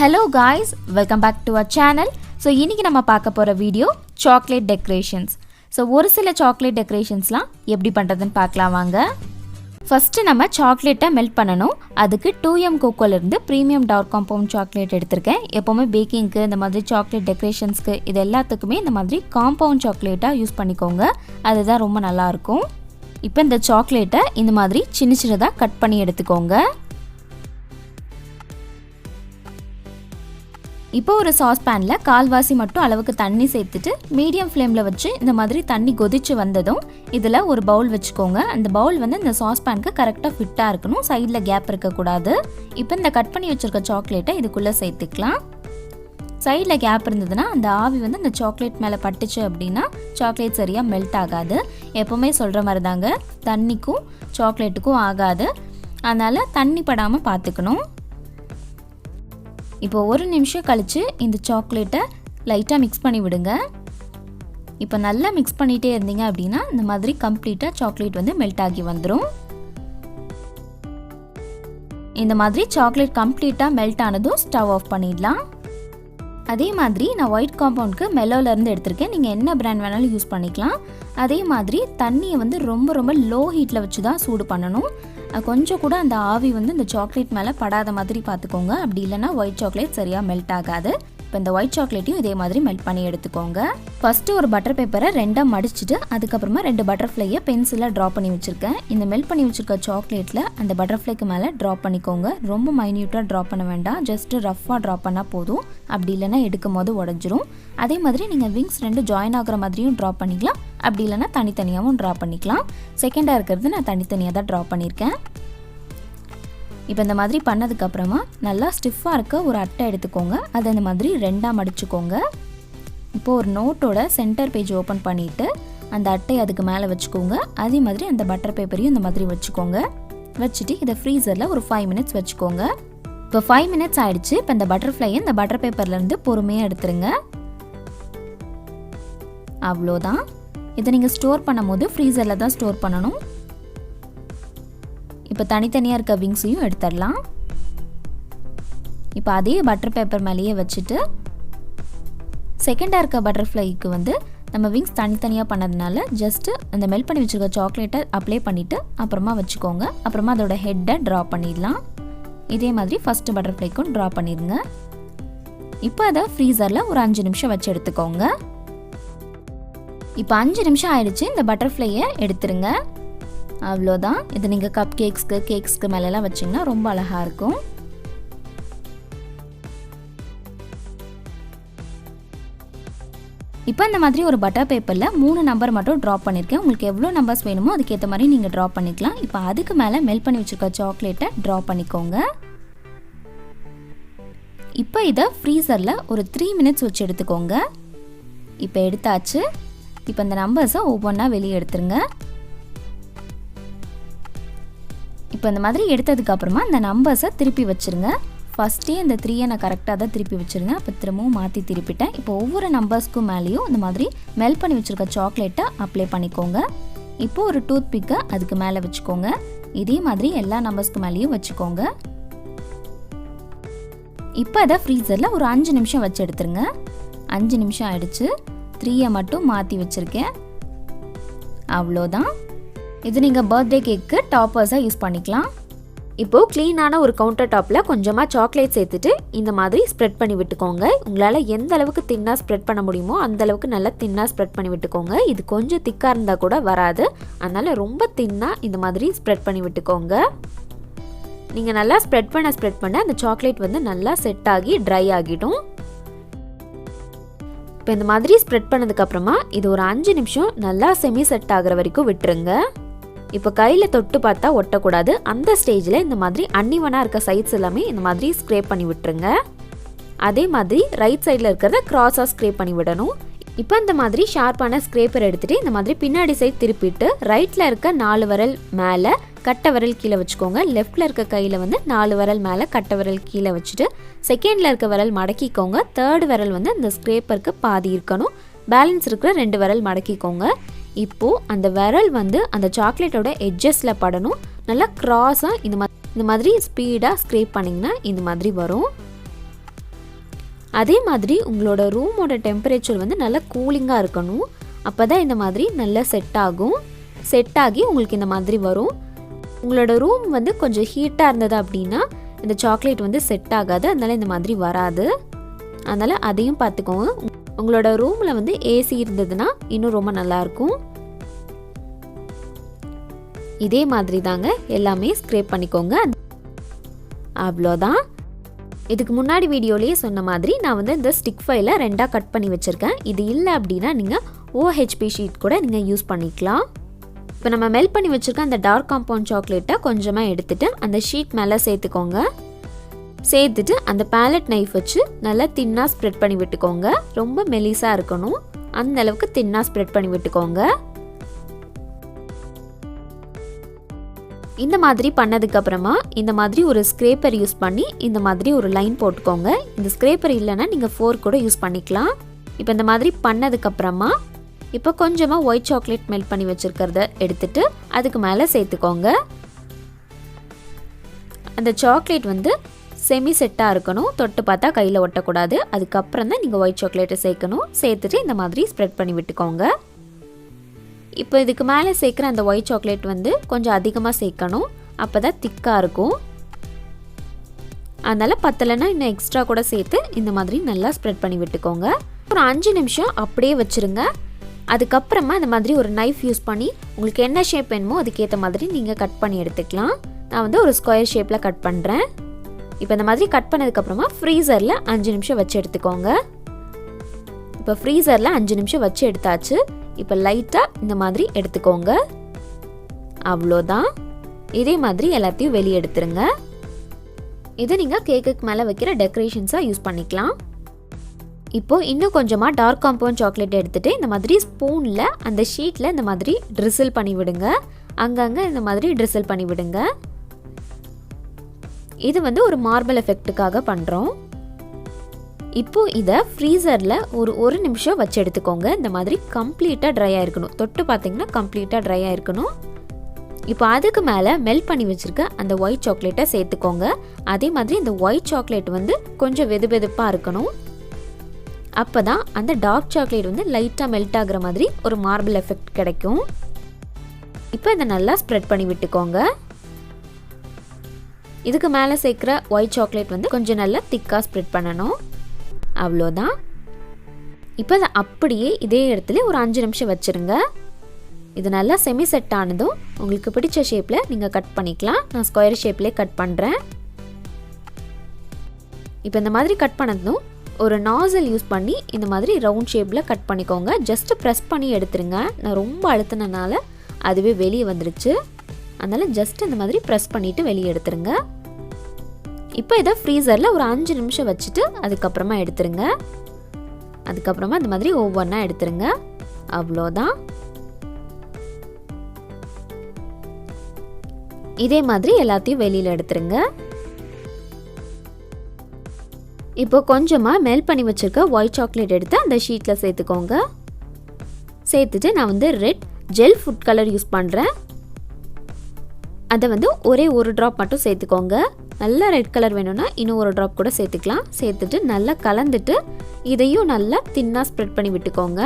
Hello guys, welcome back to our channel. So இன்னைக்கு நம்ம பார்க்க போற வீடியோ chocolate decorations. So ஒரு சில chocolate decorationsலாம் எப்படி பண்றதுன்னு பார்க்கலாம் வாங்க. First நம்ம chocolate மெல்ட் பண்ணனும். அதுக்கு 2M கோகோல இருந்து premium dark compound chocolate எடுத்துர்க்கேன். எப்பவுமே பேக்கிங்க்கு இந்த மாதிரி chocolate decorationsக்கு இது எல்லாத்துக்குமே இந்த மாதிரி compound chocolate யூஸ் பண்ணிக்கோங்க. அதுதான் ரொம்ப நல்லா இருக்கும். இப்போ இந்த chocolate இந்த மாதிரி சின்ன சின்னதா கட் பண்ணி எடுத்துக்கோங்க. இப்போ ஒரு சாஸ் பேன்ல கால்வாசி மட்டும் அளவுக்கு தண்ணி சேர்த்துட்டு மீடியம் ஃப்ளேம்ல வச்சு இந்த மாதிரி தண்ணி கொதிச்சு வந்ததும் இதுல ஒரு பவுல் வெச்சுக்கோங்க. அந்த பவுல் வந்து இந்த சாஸ் பேனுக்கு கரெக்ட்டா ஃபிட்டா இருக்கணும். சைடுல கேப் இருக்க கூடாது. இப்போ இந்த கட் பண்ணி வச்சிருக்க சாக்லேட்டை இதுக்குள்ள சேர்த்துக்கலாம். சைடுல கேப் இருந்ததுனா அந்த ஆவி வந்து அந்த சாக்லேட் மேல பட்டுச்சு அப்படினா சாக்லேட் சரியா மெல்ட் ஆகாது. எப்பவுமே சொல்ற மாதிரி தாங்க, தண்ணிக்கும் சாக்லேட்டுக்கும் ஆகாது. அதனால தண்ணி படாம பாத்துக்கணும். இப்போ ஒரு நிமிஷம் கழிச்சு இந்த சாக்லேட்டை லைட்டா மிக்ஸ் பண்ணி விடுங்க. இப்போ நல்லா மிக்ஸ் பண்ணிட்டே இருந்தீங்க அப்படினா இந்த மாதிரி கம்ப்ளீட்டா சாக்லேட் வந்து மெல்ட் ஆகி வந்துரும். இந்த மாதிரி சாக்லேட் கம்ப்ளீட்டா மெல்ட் ஆனதும் ஸ்டவ் ஆஃப் பண்ணிடலாம். அதே மாதிரி நான் ஒயிட் காம்பவுண்ட்க்கு மெலோல இருந்து எடுத்துர்க்கேன். நீங்க என்ன பிராண்ட் வேணாலும் யூஸ் பண்ணிக்கலாம். அதே மாதிரி தண்ணியை வந்து ரொம்ப லோ ஹீட்ல வச்சு தான் சூடு பண்ணனும். கொஞ்சம் கூட அந்த ஆவி வந்து இந்த சாக்லேட் மேல படாத மாதிரி பாத்துக்கோங்க. அப்படி இல்லனா ஒயிட் சாக்லேட் சரியா மெல்ட் ஆகாது. இப்போ இந்த ஒயிட் சாக்லேட்டையும் இதே மாதிரி மெல்ட் பண்ணி எடுத்துக்கோங்க. ஃபர்ஸ்ட் ஒரு பட்டர் பேப்பரை ரெண்டா மடிச்சிட்டு அதுக்கு அப்புறமா ரெண்டு பட்டர்ஃப்ளையை பென்சில்ல டிரா பண்ணி வச்சிருக்கேன். இந்த மெல்ட் பண்ணி வச்சிருக்க சாக்லேட்ல அந்த பட்டர்ஃப்ளைக்கு மேல டிரா பண்ணிக்கோங்க. ரொம்ப மைன்யூட்டா டிரா பண்ண வேண்டாம். ஜஸ்ட் ரஃப்பா டிரா பண்ணா போதும். அப்படி இல்லனா எடுக்கும்போது உடைஞ்சிரும். அதே மாதிரி நீங்க விங்ஸ் ரெண்டு ஜாயின் ஆகுற மாதிரியும் டிரா பண்ணிக்கலாம். அப்படி இல்லனா தனித்தனியாவும் டிரா பண்ணிக்கலாம். செகண்டா இருக்குது நான் தனித்தனியா தான் டிரா பண்ணிருக்கேன். இப்போ இந்த மாதிரி பண்ணதுக்கு அப்புறமா நல்லா ஸ்டிஃபா இருக்க ஒரு அட்டை எடுத்துக்கோங்க. அதை இந்த மாதிரி ரெண்டா மடிச்சுக்கோங்க. இப்போ ஒரு நோட்டோட சென்டர் பேஜ் ஓபன் பண்ணிட்டு அந்த அட்டை அதுக்கு மேல வச்சுக்கோங்க. அதே மாதிரி அந்த பட்டர் பேப்பரையும் இந்த மாதிரி வச்சுக்கோங்க. வச்சிட்டு இத ஃப்ரீசர்ல ஒரு 5 மினிட்ஸ் வச்சுக்கோங்க. இப்போ 5 மினிட்ஸ் ஆயிடுச்சு. இப்போ இந்த பட்டர்ஃப்ளையை இந்த பட்டர் பேப்பர்ல இருந்து பொறுமையா எடுத்துருங்க. அவ்வளோதான். இதை நீங்க ஸ்டோர் பண்ணும்போது ஃப்ரீசர்ல தான் ஸ்டோர் பண்ணணும். இப்போ தனித்தனியா இருக்க விங்ஸையும் எடுத்துடலாம். இப்போ அதே பட்டர் பேப்பர் மேலேயே வச்சுட்டு செகண்டா இருக்க பட்டர்ஃப்ளைக்கு வந்து நம்ம விங்ஸ் தனித்தனியா பண்ணதுனால ஜஸ்ட் அந்த மெல்ட் பண்ணி வச்சிருக்க சாக்லேட்டை அப்ளை பண்ணிட்டு அப்புறமா வச்சுக்கோங்க. அப்புறமா அதோட ஹெட்டை டிரா பண்ணிடலாம். இதே மாதிரி ஃபர்ஸ்ட் பட்டர்ஃப்ளைக்கும் டிரா பண்ணிடுங்க. இப்போ அதை ஃப்ரீசர்ல ஒரு 5 நிமிஷம் வச்சு எடுத்துக்கோங்க. இப்போ 5 நிமிஷம் ஆயிடுச்சு. இந்த பட்டர்ஃப்ளையை எடுத்துருங்க. அவ்வளோதான். இது நீங்க கப் கேக்ஸ்க்கு மேலெல்லாம் வச்சிங்கன்னா ரொம்ப அழகா இருக்கும். இப்போ இந்த மாதிரி ஒரு பட்டர் பேப்பர்ல 3 நம்பர் மட்டும் டிரா பண்ணிருக்கேன். உங்களுக்கு எவ்வளவு நம்பர்ஸ் வேணுமோ அதுக்கேற்ற மாதிரி நீங்க டிரா பண்ணிக்கலாம். இப்போ அதுக்கு மேல மெல்ட் பண்ணி வச்சிருக்க சாக்லேட்டை டிரா பண்ணிக்கோங்க. இப்போ இதை ஃப்ரீசர்ல ஒரு 3 மினிட்ஸ் வச்சு எடுத்துக்கோங்க. இப்போ எடுத்தாச்சு. இப்போ இந்த நம்பர்ஸை ஒவ்வொன்றா வெளியே எடுத்துருங்க. இப்போ இந்த மாதிரி எடுத்ததுக்கு அப்புறமா இந்த நம்பர்ஸை திருப்பி வச்சிருங்க. ஃபர்ஸ்டே இந்த 3 நான் கரெக்டாக தான் திருப்பி வச்சிருந்தேன். அப்போ திரும்பவும் மாற்றி திருப்பிட்டேன். இப்போ ஒவ்வொரு நம்பர்ஸ்க்கும் மேலேயும் இந்த மாதிரி மெல்ட் பண்ணி வச்சிருக்க சாக்லேட்டை அப்ளை பண்ணிக்கோங்க. இப்போ ஒரு டூத் பிக்கை அதுக்கு மேலே வச்சுக்கோங்க. இதே மாதிரி எல்லா நம்பர்ஸ்க்கு மேலேயும் வச்சுக்கோங்க. இப்போ அதை ஃப்ரீசரில் ஒரு 5 நிமிஷம் வச்சு எடுத்துருங்க. 5 நிமிஷம் ஆயிடுச்சு. 3 மட்டும் மாற்றி வச்சிருக்கேன். அவ்வளோதான். இது நீங்கள் பர்த்டே கேக்கு டாப்பர்ஸாக யூஸ் பண்ணிக்கலாம். இப்போது க்ளீனான ஒரு கவுண்டர் டாப்பில் கொஞ்சமாக சாக்லேட் சேர்த்துட்டு இந்த மாதிரி ஸ்ப்ரெட் பண்ணி விட்டுக்கோங்க. உங்களால் எந்த அளவுக்கு தின்னாக ஸ்ப்ரெட் பண்ண முடியுமோ அந்த அளவுக்கு நல்லா தின்னாக ஸ்ப்ரெட் பண்ணி விட்டுக்கோங்க. இது கொஞ்சம் திக்காக இருந்தால் கூட வராது. அதனால் ரொம்ப தின்னாக இந்த மாதிரி ஸ்ப்ரெட் பண்ணி விட்டுக்கோங்க. நீங்கள் நல்லா ஸ்ப்ரெட் பண்ண அந்த சாக்லேட் வந்து நல்லா செட் ஆகி ட்ரை ஆகிடும். இப்போ இந்த மாதிரி ஸ்ப்ரெட் பண்ணதுக்கப்புறமா இது ஒரு 5 நிமிஷம் நல்லா செமி செட் ஆகிற வரைக்கும் விட்டுருங்க. இப்போ கையில் தொட்டு பார்த்தா ஒட்டக்கூடாது. அந்த ஸ்டேஜில் இந்த மாதிரி அன்னிவனாக இருக்க சைட்ஸ் எல்லாமே இந்த மாதிரி ஸ்க்ரேப் பண்ணி விட்டுருங்க. அதே மாதிரி ரைட் சைடில் இருக்கிறத கிராஸாக ஸ்க்ரேப் பண்ணி விடணும். இப்போ இந்த மாதிரி ஷார்ப்பான ஸ்க்ரேப்பர் எடுத்துகிட்டு இந்த மாதிரி பின்னாடி சைட் திருப்பிட்டு ரைட்டில் இருக்க 4 விரல் மேலே கட்டை விரல் கீழே வச்சுக்கோங்க. லெஃப்டில் இருக்க கையில் வந்து 4 விரல் மேலே கட்டை விரல் கீழே வச்சுட்டு செகண்டில் இருக்க விரல் மடக்கிக்கோங்க. தேர்ட் விரல் வந்து இந்த ஸ்க்ரேப்பருக்கு பாதி இருக்கணும். பேலன்ஸ் இருக்கிற 2 விரல் மடக்கிக்கோங்க. இப்போ அந்த விரல் வந்து அந்த சாக்லேட்டோட எட்ஜஸ்ல படணும். நல்லா கிராஸா இந்த மாதிரி ஸ்பீடா ஸ்க்ரேப் பண்ணீங்கன்னா இந்த மாதிரி வரும். அதே மாதிரி உங்களோட ரூமோட டெம்பரேச்சர் வந்து நல்லா கூலிங்காக இருக்கணும். அப்போ தான் இந்த மாதிரி நல்லா செட் ஆகும். செட் ஆகி உங்களுக்கு இந்த மாதிரி வரும். உங்களோட ரூம் வந்து கொஞ்சம் ஹீட்டாக இருந்தது அப்படின்னா இந்த சாக்லேட் வந்து செட் ஆகாது, அதனால் இந்த மாதிரி வராது. அதனால் அதையும் பார்த்துக்கோங்க. உங்களோட ரூமில் வந்து ஏசி இருந்ததுன்னா இன்னும் ரொம்ப நல்லாயிருக்கும். இதே மாதிரி தாங்க எல்லாமே ஸ்க்ரேப் பண்ணிக்கோங்க. அவ்வளோதான். இதுக்கு முன்னாடி வீடியோலேயே சொன்ன மாதிரி நான் வந்து இந்த ஸ்டிக் ஃபைலை 2ஆக கட் பண்ணி வச்சுருக்கேன். இது இல்லை அப்படின்னா நீங்கள் OHP ஷீட் கூட நீங்கள் யூஸ் பண்ணிக்கலாம். இப்போ நம்ம மெல்ட் பண்ணி வச்சுருக்க அந்த டார்க் காம்பவுண்ட் சாக்லேட்டை கொஞ்சமாக எடுத்துகிட்டு அந்த ஷீட் மேலே சேர்த்துக்கோங்க. சேர்த்துட்டு அந்த பேலட் நைஃப் வச்சு நல்லா தின்னாக ஸ்ப்ரெட் பண்ணி விட்டுக்கோங்க. ரொம்ப மெலிசாக இருக்கணும், அந்த அளவுக்கு தின்னாக ஸ்ப்ரெட் பண்ணி விட்டுக்கோங்க. இந்த மாதிரி பண்ணதுக்கப்புறமா இந்த மாதிரி ஒரு ஸ்க்ரேப்பர் யூஸ் பண்ணி இந்த மாதிரி ஒரு லைன் போட்டுக்கோங்க. இந்த ஸ்க்ரேப்பர் இல்லைன்னா நீங்கள் ஃபோர்க் கூட யூஸ் பண்ணிக்கலாம். இப்போ இந்த மாதிரி பண்ணதுக்கப்புறமா இப்போ கொஞ்சமாக ஒயிட் சாக்லேட் மெல்ட் பண்ணி வச்சுருக்கிறத எடுத்துட்டு அதுக்கு மேலே சேர்த்துக்கோங்க. அந்த சாக்லேட் வந்து செமி செட்டாக இருக்கணும், தொட்டு பார்த்தா கையில் ஒட்டக்கூடாது. அதுக்கப்புறம் தான் நீங்கள் ஒயிட் சாக்லேட்டை சேர்க்கணும். சேர்த்துட்டு இந்த மாதிரி ஸ்ப்ரெட் பண்ணி விட்டுக்கோங்க. இப்போ இதுக்கு மேலே சேர்க்குற அந்த ஒயிட் சாக்லேட் வந்து கொஞ்சம் அதிகமாக சேர்க்கணும், அப்போ தான் திக்காக இருக்கும். அதனால் பத்தலைன்னா இன்னும் எக்ஸ்ட்ரா கூட சேர்த்து இந்த மாதிரி நல்லா ஸ்ப்ரெட் பண்ணி விட்டுக்கோங்க. ஒரு 5 நிமிஷம் அப்படியே வச்சுருங்க. அதுக்கப்புறமா இந்த மாதிரி ஒரு நைஃப் யூஸ் பண்ணி உங்களுக்கு என்ன ஷேப் வேணுமோ அதுக்கேற்ற மாதிரி நீங்கள் கட் பண்ணி எடுத்துக்கலாம். நான் வந்து ஒரு ஸ்கொயர் ஷேப்பில் கட் பண்ணுறேன். இப்போ இந்த மாதிரி கட் பண்ணதுக்கப்புறமா ஃப்ரீசரில் 5 நிமிஷம் வச்சு எடுத்துக்கோங்க. இப்போ ஃப்ரீசரில் 5 நிமிஷம் வச்சு எடுத்தாச்சு. இப்போ லைட்டாக இந்த மாதிரி எடுத்துக்கோங்க. அவ்வளோதான். இதே மாதிரி எல்லாத்தையும் வெளியே எடுத்துருங்க. இதை நீங்கள் கேக்குக்கு மேலே வைக்கிற டெக்கரேஷன்ஸாக யூஸ் பண்ணிக்கலாம். இப்போது இன்னும் கொஞ்சமாக டார்க் காம்பவுண்ட் சாக்லேட் எடுத்துகிட்டு இந்த மாதிரி ஸ்பூனில் அந்த ஷீட்டில் இந்த மாதிரி ட்ரிசில் பண்ணி விடுங்க. அங்கங்கே இந்த மாதிரி ட்ரிசில் பண்ணி விடுங்க. இது வந்து ஒரு மார்பிள் எஃபெக்ட்டுக்காக பண்ணுறோம். இப்போது இதை ஃப்ரீசரில் ஒரு நிமிஷம் வச்சு எடுத்துக்கோங்க. இந்த மாதிரி கம்ப்ளீட்டாக ட்ரை ஆகிருக்கணும். தொட்டு பார்த்தீங்கன்னா கம்ப்ளீட்டாக ட்ரை ஆகிருக்கணும். இப்போ அதுக்கு மேலே மெல்ட் பண்ணி வச்சுருக்க அந்த ஒயிட் சாக்லேட்டை சேர்த்துக்கோங்க. அதே மாதிரி இந்த ஒயிட் சாக்லேட் வந்து கொஞ்சம் வெது வெதுப்பாக இருக்கணும். அப்போ தான் அந்த டார்க் சாக்லேட் வந்து லைட்டாக மெல்ட் ஆகிற மாதிரி ஒரு மார்பிள் எஃபெக்ட் கிடைக்கும். இப்போ இதை நல்லா ஸ்ப்ரெட் பண்ணி விட்டுக்கோங்க. இதுக்கு மேலே சேர்க்குற ஒயிட் சாக்லேட் வந்து கொஞ்சம் நல்லா திக்காக ஸ்ப்ரெட் பண்ணணும். அவ்வளோதான். இப்போ அதை அப்படியே இதே இடத்துல ஒரு 5 நிமிஷம் வச்சுருங்க. இது நல்லா செமி செட் ஆனதும் உங்களுக்கு பிடிச்ச ஷேப்பில் நீங்கள் கட் பண்ணிக்கலாம். நான் ஸ்கொயர் ஷேப்லேயே கட் பண்ணுறேன். இப்போ இந்த மாதிரி கட் பண்ணதும் ஒரு நாசல் யூஸ் பண்ணி இந்த மாதிரி ரவுண்ட் ஷேப்பில் கட் பண்ணிக்கோங்க. ஜஸ்ட்டு ப்ரெஸ் பண்ணி எடுத்துருங்க. நான் ரொம்ப அழுத்தினால அதுவே வெளியே வந்துருச்சு. அதனால் ஜஸ்ட் இந்த மாதிரி ப்ரெஸ் பண்ணிவிட்டு வெளியே எடுத்துருங்க. இப்போ இதை ஃப்ரீசரில் ஒரு 5 நிமிஷம் வச்சுட்டு அதுக்கப்புறமா எடுத்துருங்க. அதுக்கப்புறமா இந்த மாதிரி ஒவ்வொன்றா எடுத்துருங்க. அவ்வளோதான். இதே மாதிரி எல்லாத்தையும் வெளியில் எடுத்துருங்க. இப்போ கொஞ்சமாக மெல்ட் பண்ணி வச்சுருக்க ஒயிட் சாக்லேட் எடுத்து அந்த ஷீட்டில் சேர்த்துக்கோங்க. சேர்த்துட்டு நான் வந்து red gel food colour use பண்ணுறேன். அதை வந்து ஒரே ஒரு ட்ராப் மட்டும் சேர்த்துக்கோங்க. நல்லா ரெட் கலர் வேணும்னா இன்னும் ஒரு ட்ராப் கூட சேர்த்துக்கலாம். சேர்த்துட்டு நல்லா கலந்துட்டு இதையும் நல்லா தின்னாக ஸ்ப்ரெட் பண்ணி விட்டுக்கோங்க.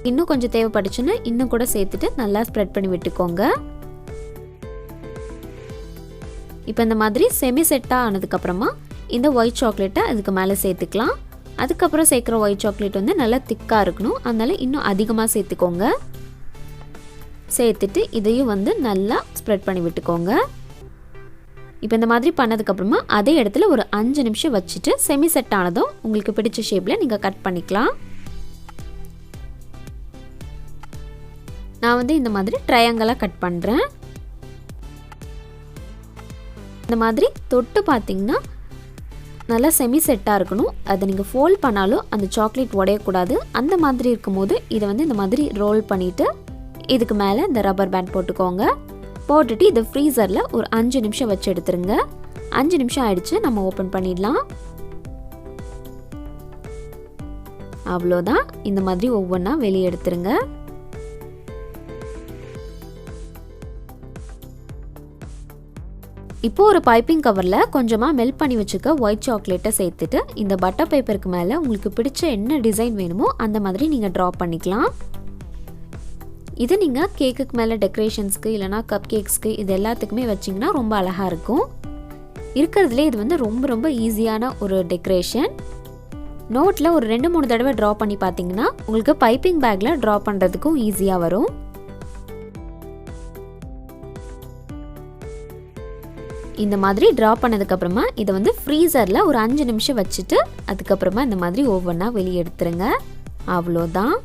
இன்னும் கொஞ்சம் தேவைப்பட்டுச்சுன்னா இன்னும் கூட சேர்த்துட்டு நல்லா ஸ்ப்ரெட் பண்ணி விட்டுக்கோங்க. இப்போ இந்த மாதிரி செமி செட்டாக ஆனதுக்கப்புறமா இந்த ஒயிட் சாக்லேட்டை அதுக்கு மேலே சேர்த்துக்கலாம். அதுக்கப்புறம் சேர்க்குற ஒயிட் சாக்லேட் வந்து நல்லா திக்காக இருக்கணும். அதனால் இன்னும் அதிகமாக சேர்த்துக்கோங்க. சேர்த்துட்டு இதையும் வந்து நல்லா ஸ்ப்ரெட் பண்ணி விட்டுக்கோங்க. இப்போ இந்த மாதிரி பண்ணதுக்கப்புறமா அதே இடத்துல ஒரு 5 நிமிஷம் வச்சுட்டு செமி செட் ஆனதும் உங்களுக்கு பிடிச்ச ஷேப்பில் நீங்கள் கட் பண்ணிக்கலாம். நான் வந்து இந்த மாதிரி ட்ரையாங்கிளாக கட் பண்ணுறேன். இந்த மாதிரி தொட்டு பார்த்தீங்கன்னா நல்லா செமி செட்டாக இருக்கணும். அதை நீங்கள் ஃபோல்ட் பண்ணாலும் அந்த சாக்லேட் உடையக்கூடாது. அந்த மாதிரி இருக்கும்போது இதை வந்து இந்த மாதிரி ரோல் பண்ணிவிட்டு இதுக்கு மேலே இந்த ரப்பர் பேண்ட் போட்டுக்கோங்க. போட்டுட்டு இதை ஃப்ரீசரில் ஒரு 5 நிமிஷம் வச்சு எடுத்துருங்க. 5 நிமிஷம் ஆயிடுச்சு. நம்ம ஓப்பன் பண்ணிடலாம். அவ்வளோதான். இந்த மாதிரி ஒவ்வொன்றா வெளியே எடுத்துருங்க. இப்போ ஒரு பைப்பிங் கவரில் கொஞ்சமாக மெல்ட் பண்ணி வச்சுக்க ஒயிட் சாக்லேட்டை சேர்த்துட்டு இந்த பட்டர் பேப்பருக்கு மேலே உங்களுக்கு பிடிச்ச என்ன டிசைன் வேணுமோ அந்த மாதிரி நீங்கள் ட்ரா பண்ணிக்கலாம். இது நீங்கள் கேக்குக்கு மேலே டெக்கரேஷன்ஸ்க்கு இல்லைனா கப் கேக்ஸ்க்கு இது எல்லாத்துக்குமே வச்சிங்கன்னா ரொம்ப அழகாக இருக்கும். இருக்கிறதுலே இது வந்து ரொம்ப ரொம்ப ஈஸியான ஒரு டெக்கரேஷன். நோட்டில் ஒரு 2-3 தடவை ட்ரா பண்ணி பார்த்தீங்கன்னா உங்களுக்கு பைப்பிங் பேக்கில் ட்ரா பண்ணுறதுக்கும் ஈஸியாக வரும். இந்த மாதிரி ட்ரா பண்ணதுக்கப்புறமா இதை வந்து ஃப்ரீசரில் ஒரு 5 நிமிஷம் வச்சுட்டு அதுக்கப்புறமா இந்த மாதிரி ஒவ்வொன்றா வெளியே எடுத்துருங்க. அவ்வளோதான்.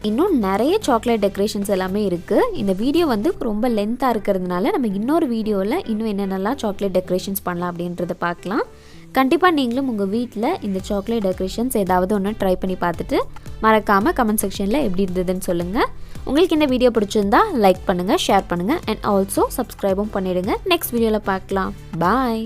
இன்னும் நிறைய சாக்லேட் டெக்கரேஷன்ஸ் எல்லாமே இருக்குது. இந்த வீடியோ வந்து ரொம்ப லென்த்தாக இருக்கிறதுனால நம்ம இன்னொரு வீடியோவில் இன்னும் என்னென்னலாம் சாக்லேட் டெக்கரேஷன்ஸ் பண்ணலாம் அப்படின்றத பார்க்கலாம். கண்டிப்பாக நீங்களும் உங்கள் வீட்டில் இந்த சாக்லேட் டெக்கரேஷன்ஸ் ஏதாவது ஒன்று ட்ரை பண்ணி பார்த்துட்டு மறக்காமல் கமெண்ட் செக்ஷனில் எப்படி இருந்ததுன்னு சொல்லுங்கள். உங்களுக்கு இந்த வீடியோ பிடிச்சிருந்தா லைக் பண்ணுங்கள், ஷேர் பண்ணுங்கள் அண்ட் ஆல்சோ சப்ஸ்கிரைபும் பண்ணிவிடுங்க. நெக்ஸ்ட் வீடியோவில் பார்க்கலாம். பாய்.